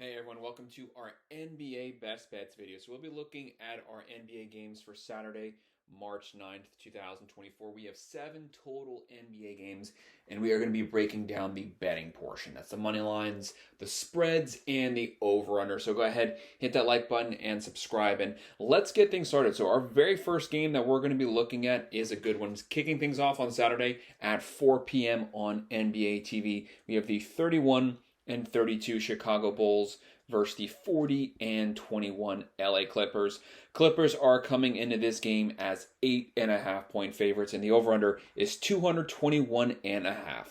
Hey everyone, welcome to our NBA Best Bets video. So we'll be looking at our NBA games for Saturday, March 9th, 2024. We have 7 total NBA games, and we are going to be breaking down the betting portion. That's the money lines, the spreads, and the over-under. So go ahead, hit that like button and subscribe, and let's get things started. So our very first game that we're going to be looking at is a good one. It's kicking things off on Saturday at 4 p.m. on NBA TV. We have the 31 and 32 Chicago Bulls versus the 40 and 21 LA Clippers. Clippers are coming into this game as 8.5-point favorites, and the over-under is 221.5.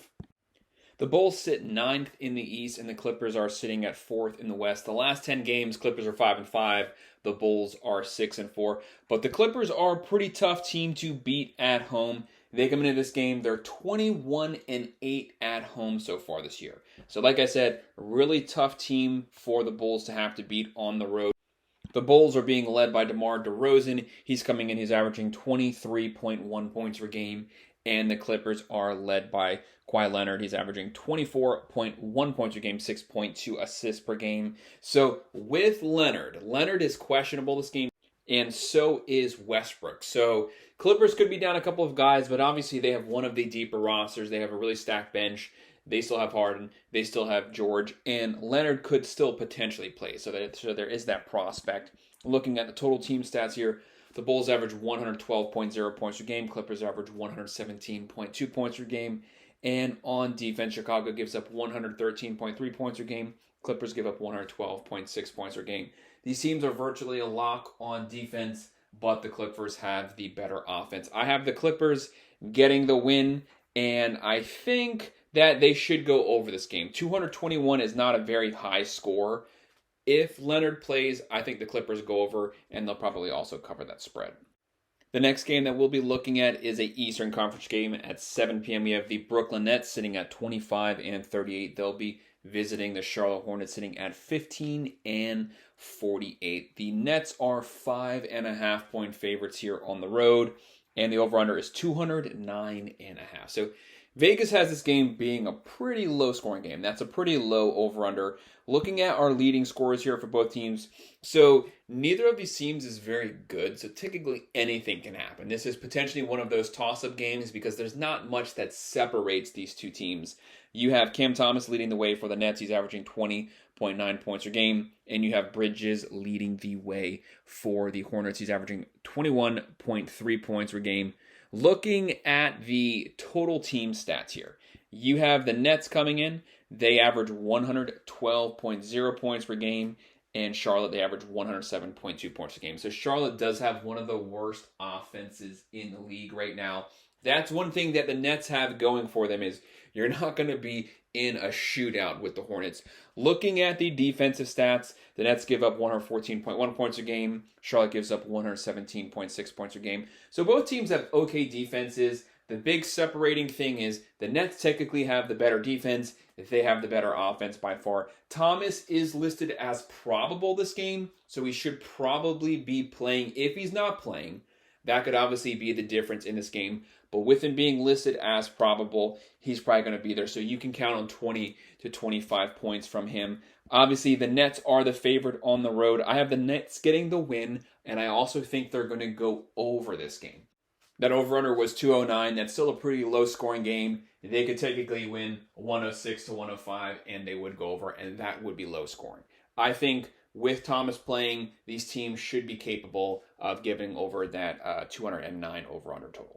The Bulls sit 9th in the East, and the Clippers are sitting at 4th in the West. The last 10 games, Clippers are 5-5. The Bulls are 6-4. But the Clippers are a pretty tough team to beat at home. They come into this game, they're 21-8 at home so far this year. So like I said, a really tough team for the Bulls to have to beat on the road. The Bulls are being led by DeMar DeRozan. He's coming in, he's averaging 23.1 points per game. And the Clippers are led by Kawhi Leonard. He's averaging 24.1 points per game, 6.2 assists per game. So with Leonard is questionable this game, and so is Westbrook. So Clippers could be down a couple of guys, but obviously they have one of the deeper rosters. They have a really stacked bench. They still have Harden. They still have George. And Leonard could still potentially play. So there is that prospect. Looking at the total team stats here, the Bulls average 112.0 points per game. Clippers average 117.2 points per game. And on defense, Chicago gives up 113.3 points per game. Clippers give up 112.6 points per game. These teams are virtually a lock on defense, but the Clippers have the better offense. I have the Clippers getting the win, and I think that they should go over this game. 221 is not a very high score. If Leonard plays, I think the Clippers go over, and they'll probably also cover that spread. The next game that we'll be looking at is an Eastern Conference game at 7 p.m. We have the Brooklyn Nets sitting at 25-38. They'll be visiting the Charlotte Hornets sitting at 15-48. The Nets are 5.5-point favorites here on the road, and the over-under is 209.5. So Vegas has this game being a pretty low-scoring game. That's a pretty low over-under. Looking at our leading scorers here for both teams, so neither of these teams is very good, so technically anything can happen. This is potentially one of those toss-up games because there's not much that separates these two teams. You have Cam Thomas leading the way for the Nets. He's averaging 20.9 points per game. And you have Bridges leading the way for the Hornets. He's averaging 21.3 points per game. Looking at the total team stats here, you have the Nets coming in. They average 112.0 points per game. And Charlotte, they average 107.2 points per game. So Charlotte does have one of the worst offenses in the league right now. That's one thing that the Nets have going for them is you're not going to be in a shootout with the Hornets. Looking at the defensive stats, the Nets give up 114.1 points a game. Charlotte gives up 117.6 points a game. So both teams have okay defenses. The big separating thing is the Nets technically have the better defense. They have the better offense by far. Thomas is listed as probable this game, so he should probably be playing. If he's not playing, that could obviously be the difference in this game. But with him being listed as probable, he's probably going to be there. So you can count on 20 to 25 points from him. Obviously, the Nets are the favorite on the road. I have the Nets getting the win, and I also think they're going to go over this game. That over-under was 209. That's still a pretty low-scoring game. They could technically win 106 to 105, and they would go over, and that would be low-scoring. I think with Thomas playing, these teams should be capable of giving over that 209 over-under total.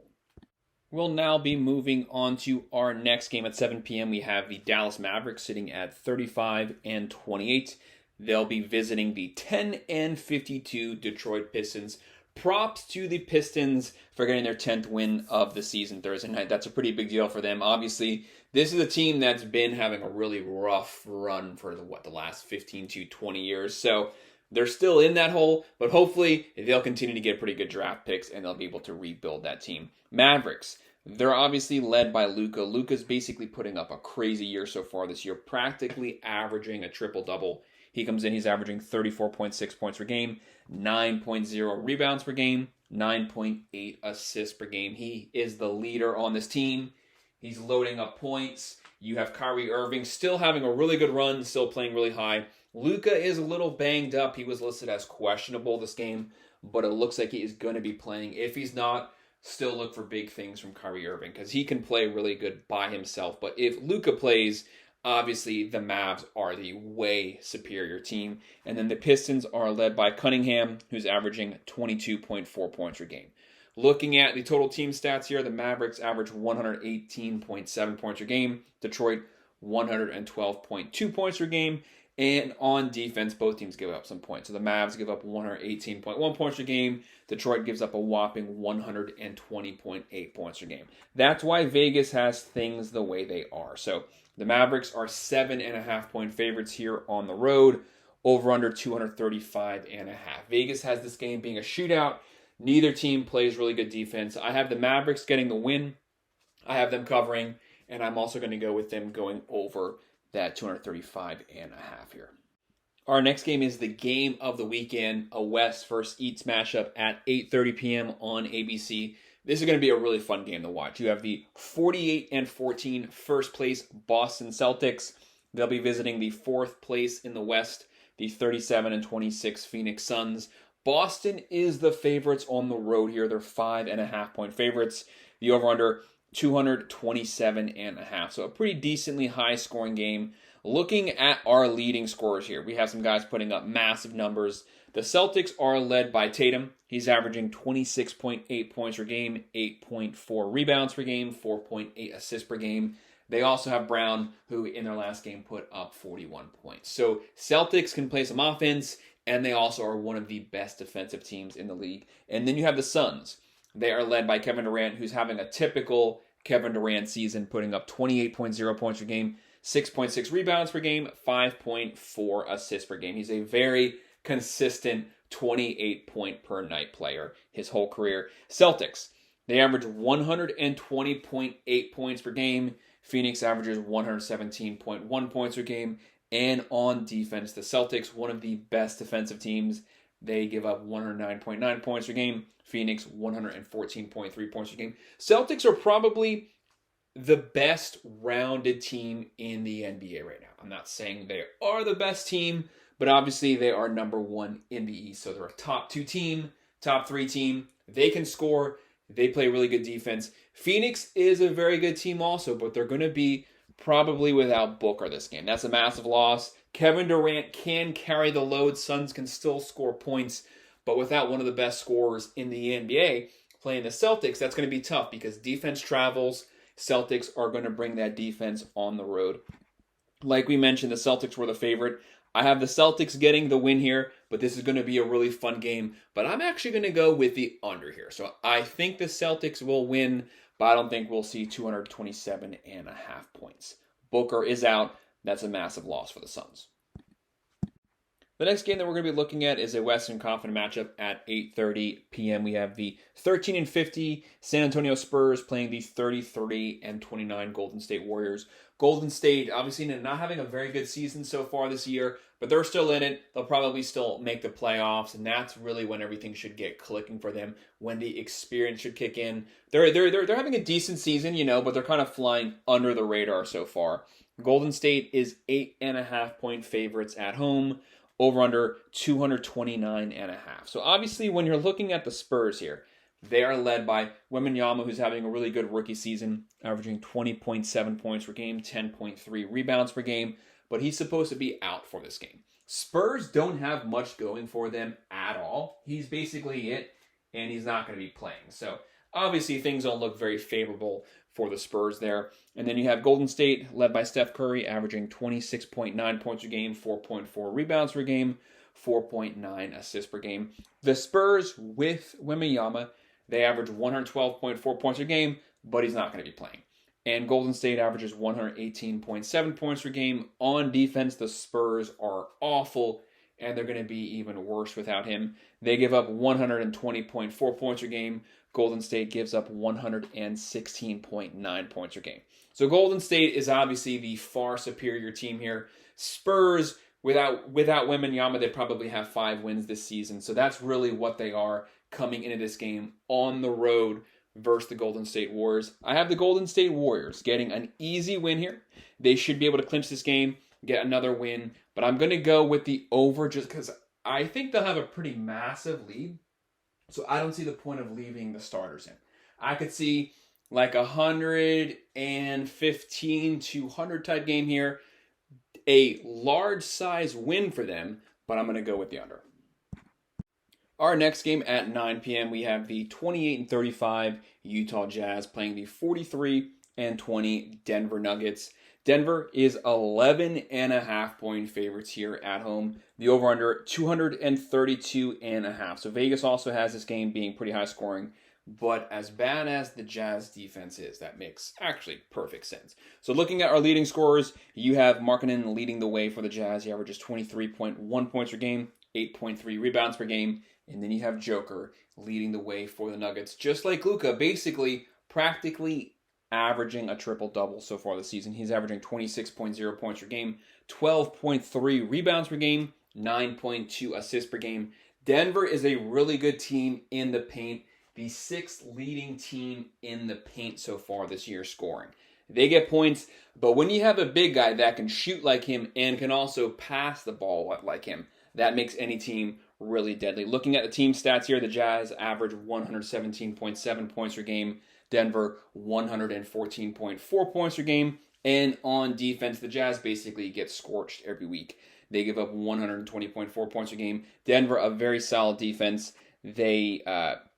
We'll now be moving on to our next game at 7 p.m. We have the Dallas Mavericks sitting at 35-28. They'll be visiting the 10-52 Detroit Pistons. Props to the Pistons for getting their 10th win of the season Thursday night. That's a pretty big deal for them. Obviously, this is a team that's been having a really rough run for the last 15 to 20 years. So they're still in that hole, but hopefully they'll continue to get pretty good draft picks and they'll be able to rebuild that team. Mavericks, they're obviously led by Luka. Luka's basically putting up a crazy year so far this year, practically averaging a triple-double. He comes in, he's averaging 34.6 points per game, 9.0 rebounds per game, 9.8 assists per game. He is the leader on this team. He's loading up points. You have Kyrie Irving still having a really good run, still playing really high. Luka is a little banged up. He was listed as questionable this game, but it looks like he is going to be playing. If he's not, still look for big things from Kyrie Irving because he can play really good by himself. But if Luka plays, obviously the Mavs are the way superior team. And then the Pistons are led by Cunningham, who's averaging 22.4 points per game. Looking at the total team stats here, the Mavericks average 118.7 points per game. Detroit, 112.2 points per game. And on defense, both teams give up some points. So the Mavs give up 118.1 points per game. Detroit gives up a whopping 120.8 points per game. That's why Vegas has things the way they are. So the Mavericks are 7.5-point favorites here on the road. Over under 235.5. Vegas has this game being a shootout. Neither team plays really good defense. I have the Mavericks getting the win. I have them covering. And I'm also going to go with them going over that 235.5 here. Our next game is the game of the weekend, a West versus East matchup at 8:30 p.m. on ABC. This is going to be a really fun game to watch. You have the 48-14 first place Boston Celtics. They'll be visiting the fourth place in the West, the 37-26 Phoenix Suns. Boston is the favorites on the road here. They're 5.5-point favorites. The over-under 227.5. So a pretty decently high scoring game. Looking at our leading scorers here, we have some guys putting up massive numbers. The Celtics are led by Tatum. He's averaging 26.8 points per game, 8.4 rebounds per game, 4.8 assists per game. They also have Brown, who in their last game put up 41 points. So Celtics can play some offense, and they also are one of the best defensive teams in the league. And then you have the Suns. They are led by Kevin Durant, who's having a typical Kevin Durant season, putting up 28.0 points per game, 6.6 rebounds per game, 5.4 assists per game. He's a very consistent 28-point per night player his whole career. Celtics, they average 120.8 points per game. Phoenix averages 117.1 points per game. And on defense, the Celtics, one of the best defensive teams. They give up 109.9 points per game. Phoenix, 114.3 points per game. Celtics are probably the best rounded team in the NBA right now. I'm not saying they are the best team, but obviously they are number one in the East. So they're a top 2 team, top 3 team. They can score. They play really good defense. Phoenix is a very good team also, but they're going to be probably without Booker this game. That's a massive loss. Kevin Durant can carry the load. Suns can still score points, but without one of the best scorers in the NBA playing the Celtics, that's going to be tough because defense travels. Celtics are going to bring that defense on the road. Like we mentioned, the Celtics were the favorite. I have the Celtics getting the win here, but this is going to be a really fun game. But I'm actually going to go with the under here. So I think the Celtics will win, but I don't think we'll see 227.5 points. Booker is out. That's a massive loss for the Suns. The next game that we're going to be looking at is a Western Conference matchup at 8:30 p.m. We have the 13-50 San Antonio Spurs playing the 33-29 Golden State Warriors. Golden State obviously not having a very good season so far this year, but they're still in it. They'll probably still make the playoffs, and that's really when everything should get clicking for them, when the experience should kick in. They're having a decent season, but they're kind of flying under the radar so far. Golden State is 8.5-point favorites at home. Over under 229.5. So obviously when you're looking at the Spurs here, they are led by Wembanyama, who's having a really good rookie season, averaging 20.7 points per game, 10.3 rebounds per game, but he's supposed to be out for this game. Spurs don't have much going for them at all. He's basically it, and he's not going to be playing. So obviously things don't look very favorable for the Spurs there. And then you have Golden State, led by Steph Curry, averaging 26.9 points per game, 4.4 rebounds per game, 4.9 assists per game. The Spurs, with Wembanyama, they average 112.4 points per game, but he's not going to be playing. And Golden State averages 118.7 points per game. On defense, the Spurs are awful, and they're going to be even worse without him. They give up 120.4 points per game. Golden State gives up 116.9 points per game. So Golden State is obviously the far superior team here. Spurs, without Wembanyama, they probably have 5 wins this season. So that's really what they are coming into this game on the road versus the Golden State Warriors. I have the Golden State Warriors getting an easy win here. They should be able to clinch this game, get another win, but I'm going to go with the over just because I think they'll have a pretty massive lead. So I don't see the point of leaving the starters in. I could see like 115 to 100 type game here. A large size win for them, but I'm going to go with the under. Our next game at 9 p.m. we have the 28-35 Utah Jazz playing the 43-20 Denver Nuggets. Denver is 11.5 point favorites here at home. The over-under 232.5. So Vegas also has this game being pretty high scoring. But as bad as the Jazz defense is, that makes actually perfect sense. So looking at our leading scorers, you have Markkanen leading the way for the Jazz. He averages 23.1 points per game, 8.3 rebounds per game. And then you have Joker leading the way for the Nuggets. Just like Luka, basically practically averaging a triple-double so far this season. He's averaging 26.0 points per game, 12.3 rebounds per game, 9.2 assists per game. Denver is a really good team in the paint. The 6th leading team in the paint so far this year scoring. They get points, but when you have a big guy that can shoot like him and can also pass the ball like him, that makes any team really deadly. Looking at the team stats here, the Jazz average 117.7 points per game. Denver, 114.4 points per game. And on defense, the Jazz basically get scorched every week. They give up 120.4 points per game. Denver, a very solid defense. They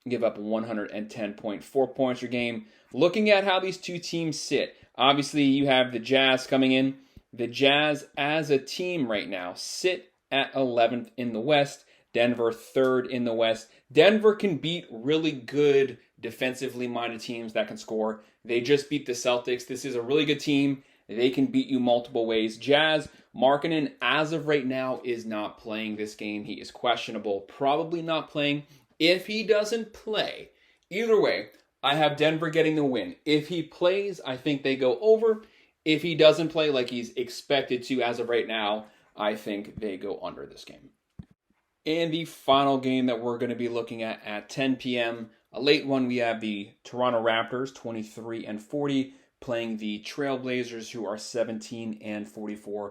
give up 110.4 points per game. Looking at how these two teams sit, obviously you have the Jazz coming in. The Jazz as a team right now sit at 11th in the West. Denver 3rd in the West. Denver can beat really good defensively minded teams that can score. They just beat the Celtics. This is a really good team. They can beat you multiple ways. Jazz, Markkanen, as of right now, is not playing this game. He is questionable, probably not playing. If he doesn't play, either way, I have Denver getting the win. If he plays, I think they go over. If he doesn't play like he's expected to as of right now, I think they go under this game. And the final game that we're going to be looking at 10 p.m., a late one, we have the Toronto Raptors, 23-40, playing the Trailblazers, who are 17-44.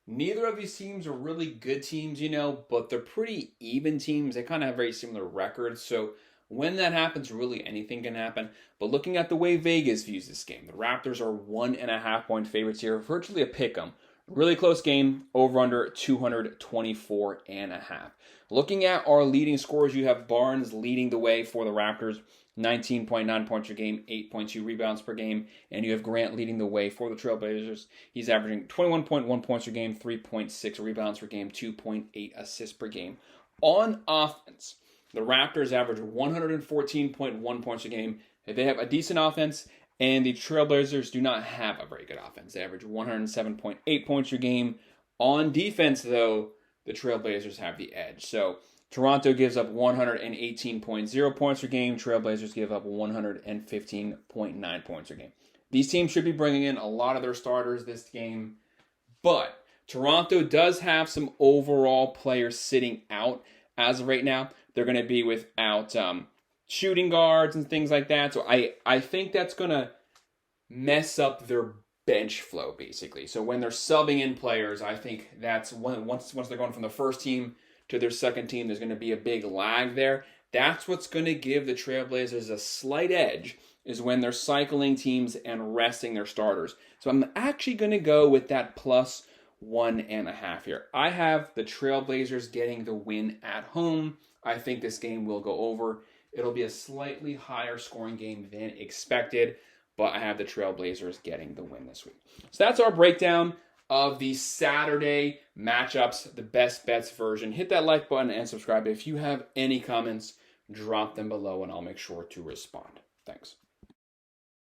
Neither of these teams are really good teams, but they're pretty even teams. They kind of have very similar records. So when that happens, really anything can happen. But looking at the way Vegas views this game, the Raptors are 1.5 point favorites here, virtually a pick 'em. Really close game, over under 224.5. Looking at our leading scorers, you have Barnes leading the way for the Raptors, 19.9 points per game, 8.2 rebounds per game. And you have Grant leading the way for the Trailblazers. He's averaging 21.1 points per game, 3.6 rebounds per game, 2.8 assists per game. On offense, the Raptors average 114.1 points a game. They have a decent offense, and the Trailblazers do not have a very good offense. They average 107.8 points per game. On defense, though, the Trailblazers have the edge. So Toronto gives up 118.0 points per game. Trailblazers give up 115.9 points per game. These teams should be bringing in a lot of their starters this game, but Toronto does have some overall players sitting out as of right now. They're going to be without shooting guards and things like that. So I think that's going to mess up their bench flow, basically. So when they're subbing in players, I think that's once they're going from the first team to their second team, there's going to be a big lag there. That's what's going to give the Trailblazers a slight edge, is when they're cycling teams and resting their starters. So I'm actually going to go with that plus 1.5 here. I have the Trailblazers getting the win at home. I think this game will go over. It'll be a slightly higher scoring game than expected, but I have the Trailblazers getting the win this week. So that's our breakdown of the Saturday matchups, the best bets version. Hit that like button and subscribe. If you have any comments, drop them below and I'll make sure to respond. Thanks.